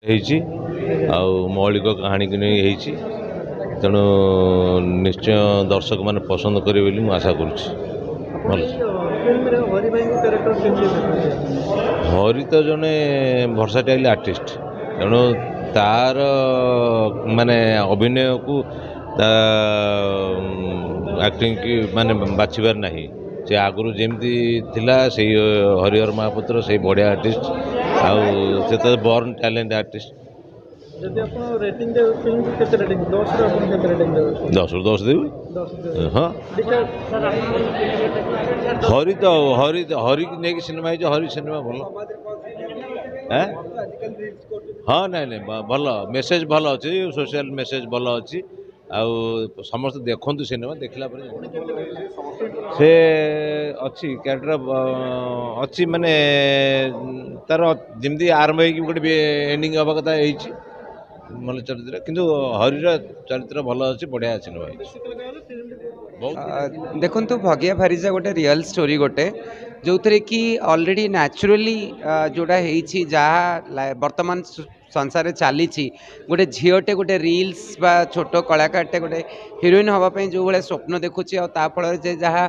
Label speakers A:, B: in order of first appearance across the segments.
A: ହେଇଛି ଆଉ ମୌଳିକ କାହାଣୀକୁ ନେଇ ହେଇଛି ତେଣୁ ନିଶ୍ଚୟ ଦର୍ଶକ ମାନେ ପସନ୍ଦ କରିବେ ବୋଲି ମୁଁ ଆଶା କରୁଛି। ହରି ତ ଜଣେ ଭର୍ସାଟାଇଲ୍ ଆର୍ଟିଷ୍ଟ ତେଣୁ ତାର ମାନେ ଅଭିନୟକୁ ତା ଆକ୍ଟିଂ କି ମାନେ ବାଛିବାର ନାହିଁ। ସେ ଆଗରୁ ଯେମିତି ଥିଲା ସେଇ ହରିହର ମହାପାତ୍ର ସେଇ ବଢ଼ିଆ ଆର୍ଟିଷ୍ଟ ଆଉ ସେ ତ ବର୍ନ ଟ୍ୟାଲେଣ୍ଟ ଆର୍ଟିଷ୍ଟ।
B: ଯଦି ଆପଣ ରେଟିଂ ଦେବେ ଫିଲ୍ମକୁ କେତେ ରେଟିଂ 10ରୁ ଆପଣ କେତେ ରେଟିଂ ଦେବେ?
A: 10ରୁ 10 ଦେବି।
B: 10 ଦେବେ।
A: ହଁ ହରି ତ ହରିକି ନେଇକି ସିନେମା ହେଇଛି ହରି ସିନେମା ଭଲ। ହଁ ନାଇଁ ଭଲ ମେସେଜ ଭଲ ଅଛି ସୋସିଆଲ ମେସେଜ ଭଲ ଅଛି ଆଉ ସମସ୍ତେ ଦେଖନ୍ତୁ ସିନେମା ଦେଖିଲା ପରେ ସେ ଅଛି କ୍ୟାରେକ୍ଟର ଅଛି ମାନେ ତାର ଯେମିତି ଆରମ୍ଭ ହେଇକି ଗୋଟେ ଏଣ୍ଡିଙ୍ଗ ହେବା କଥା ହେଇଛି ଭଲ ଚରିତ୍ର କିନ୍ତୁ ହରିର ଚରିତ୍ର ଭଲ ଅଛି ବଢ଼ିଆ ସିନେମା ହେଇଛି।
C: देखु भगिया भारिजा गोटे रियल स्टोरी गोटे जो थे कि ऑलरेडी नेचुरली जोड़ा है जहाँ वर्तमान संसार चली गोटे झीटे गोटे रील्स बा छोट कलाकारटे गोटे हिरोइन हाँपाई जो भाई स्वप्न देखुची फल जहाँ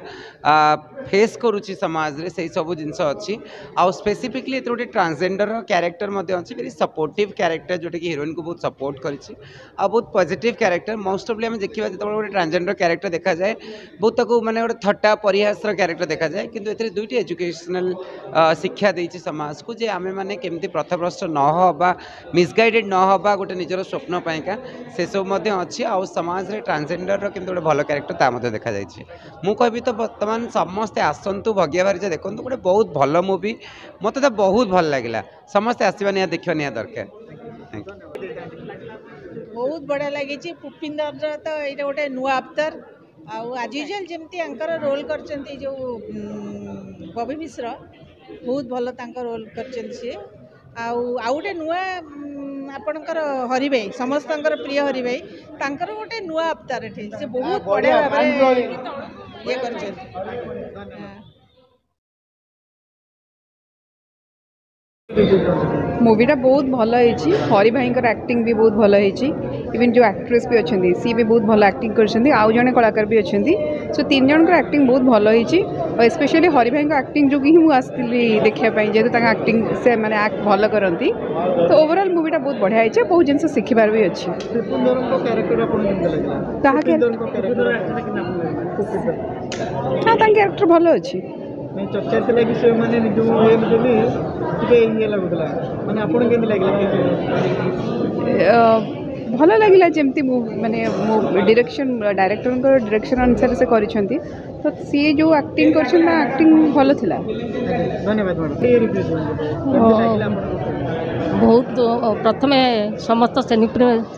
C: फेस करुच्ची समाज रे से सब जिन अच्छी आउ स्पेसिफिकली गोटे ट्रांसजेंडर कैरेक्टर अच्छी वेरी सपोर्टिव कैरेक्टर जोटा कि हिरोइन को बहुत सपोर्ट करी बहुत पॉजिटिव कैरेक्टर मोस्ट ऑफली देखा जो गोटे ट्रांसजेंडर कैरेक्टर देखा जाए बहुत ताको माने गोटे थट्टा परिहासर कैरेक्टर देखा जाए किंतु एथिरे दुईटी एजुकेशनल शिक्षा देछि समाज को जे आमे माने केमती पथभ्रष्ट न होबा मिसगाइडेड न होबा गोटे निजर स्वप्न पाइका से सब मध्य अच्छी आउ समाज रे ट्रांसजेंडर किंतु गोटे भल कैरेक्टर ता मध्य देखा जाइछि। मु कहबी तो वर्तमान समस्ते आसंतु भगिया भारिजा देखंतु गोटे बहुत भल मूवी मते तो बहुत भल लागिला समस्ते आसीबा निया देखिबा निया दरकार।
D: बहुत बढ़िया लगी पुपिंदर तो ये गोटे नुआ अवतार आज यूजुअल जमती रोल कर जो बबी मिश्र बहुत भल रोल कर सी आउ गोटे नुआ आपणकर हरि भाई समस्त प्रिय हरि भाई तांकर गोटे नुआ अवतार से बहुत बढ़िया भाव ये कर
E: मूवीटा बहुत भल है हरि भाई एक्टिंग भी बहुत भल है इवन जो एक्ट्रेस भी अच्छा सी भी बहुत भल एक्टिंग कर आउ जड़े कलाकार भी अच्छा सो तीन जन एक्टिंग बहुत भल है स्पेशली हरि भाई एक्टिंग जो ही मुझे आसती देखापी जेहतु एक्टिंग से मैंने एक्ट भल करती तो ओवरऑल मूवीटा बहुत बढ़िया है बहुत जिन शिखार भी अच्छी हाँ कैरेक्टर भल अच्छी
B: चर्चा थी कि से माने जो ये लगुला माने आपन केन लागला
E: भल लगिला जमती माने डायरेक्शन डायरेक्टर अनुसार से करिसेंती तो सी जो एक्टिंग करछन ना एक्टिंग भल थिला।
B: धन्यवाद मैडम।
F: बहुत प्रथम समस्त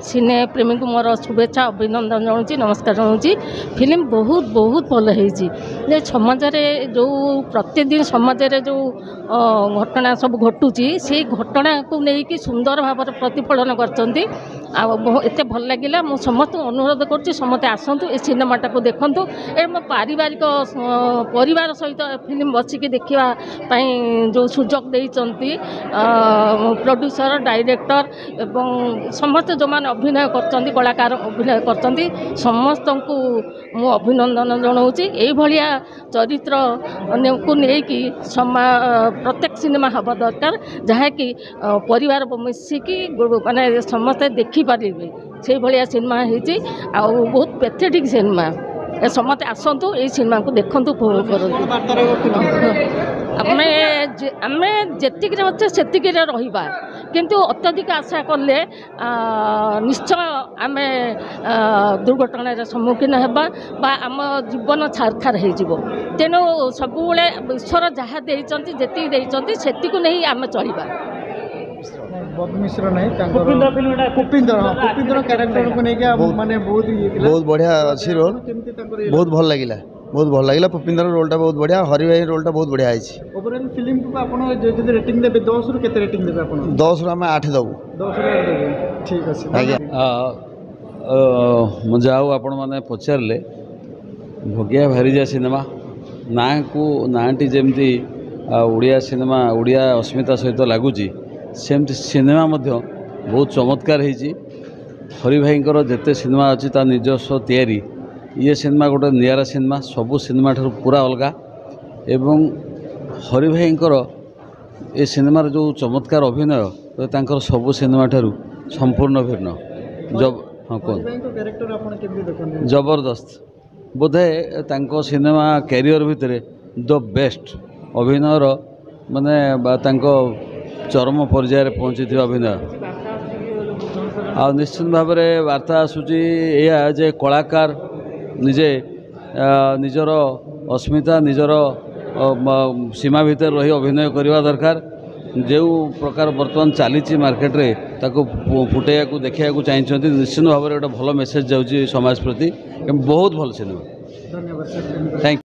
F: सिने प्रेमी को मोर शुभेच्छा अभिनंदन जनाऊँ नमस्कार जनाऊँ फिल्म बहुत बहुत भल है समाज जो प्रतिदिन समाज जो घटना सब घटुची से घटना को लेकिन सुंदर भाव प्रतिफलन करते भल लगे मु समस्त अनुरोध करुँच समस्ते आसतु ए सिनेमाटा को देखु ए पारिवारिक परिवार सहित फिल्म बसिक देखापी जो सुजोग देती प्रोड्यूसर डायरेक्टर एवं समस्त जो मैंने अभिनय कर कलाकार अभिनय कर समस्त को मु अभिनंदन जनाऊँ ये चरित्र को लेकिन प्रत्येक सिनेमा हवा दरकार जहाँ कि परिवार मिसिकी माने समस्ते देखिपारे से भाया सिनेमा होती बहुत पैथेटिक सिनेमा समस्ते आसतु ये सिनेमा को देखु उपभोग करूँ आमे जेतिक अच्छे सेतिक रहिबा किंतु अत्यधिक आशा कले निश्चय आमे दुर्घटनार सम्मुखीन हेबा बा आम जीवन छारखार हो तेणु सब ईश्वर जहाँ देती जी से नहीं आम चलवा
B: बबी मिश्र नहीं पुपिंदर कैरेक्टर को लेके माने बहुत
G: बढ़िया अच्छी रोल बहुत भल लगिला बहुत भल लगिला पुपिंदर रोलटा बहुत बढ़िया हरि भाई रोलटा बहुत बढ़िया है।
B: ओवरऑल फिल्म को आपण जदि रेटिंग देबे 10 रु केते रेटिंग देबे आपण
G: 10 रु हम 8 दबु
B: 10 रु 8 देबे ठीक अछि
G: आज्ञा
H: मु जाऊ आपण माने पचारले भगिया भारिजा सिनेमा ना को नाटी जेमती उड़िया सिनेमा उड़िया अस्मिता सहित लगुच सेमती सिनेमा बहुत चमत्कार होती हरि भाईंकर जिते सिनेमा अच्छी ता निजस्व तैयारी ये सिनेमा गोटे निरा सिनेमा सबू सिनेमा ठार पूरा अलग एवं हरि भाईंकर ये सिनेमार जो चमत्कार अभिनय तो तांकर सबू सिनेमा ठार संपूर्ण भिन्न जब हाँ कौन
B: कैरेक्टर आपण केमती देखन
H: जबरदस्त बोधे तांको सिनेमा कैरियर भितर द बेस्ट अभिनयर माने तांको चरम पर्यायर पहुँची अभिनय आ निश्चित भाव में वार्ता आसूची या जे कलाकार निजे निजर अस्मिता निजर सीमा भितर रही अभिनय करवा दरकार जो प्रकार बर्तमान चली मार्केट रे ताको फुटेया को देखा चाहिए निश्चित भाव में गोटे भल मेसेज जाऊँगी समाज प्रति बहुत भल सिनेमा
B: धन्यवाद
H: थैंक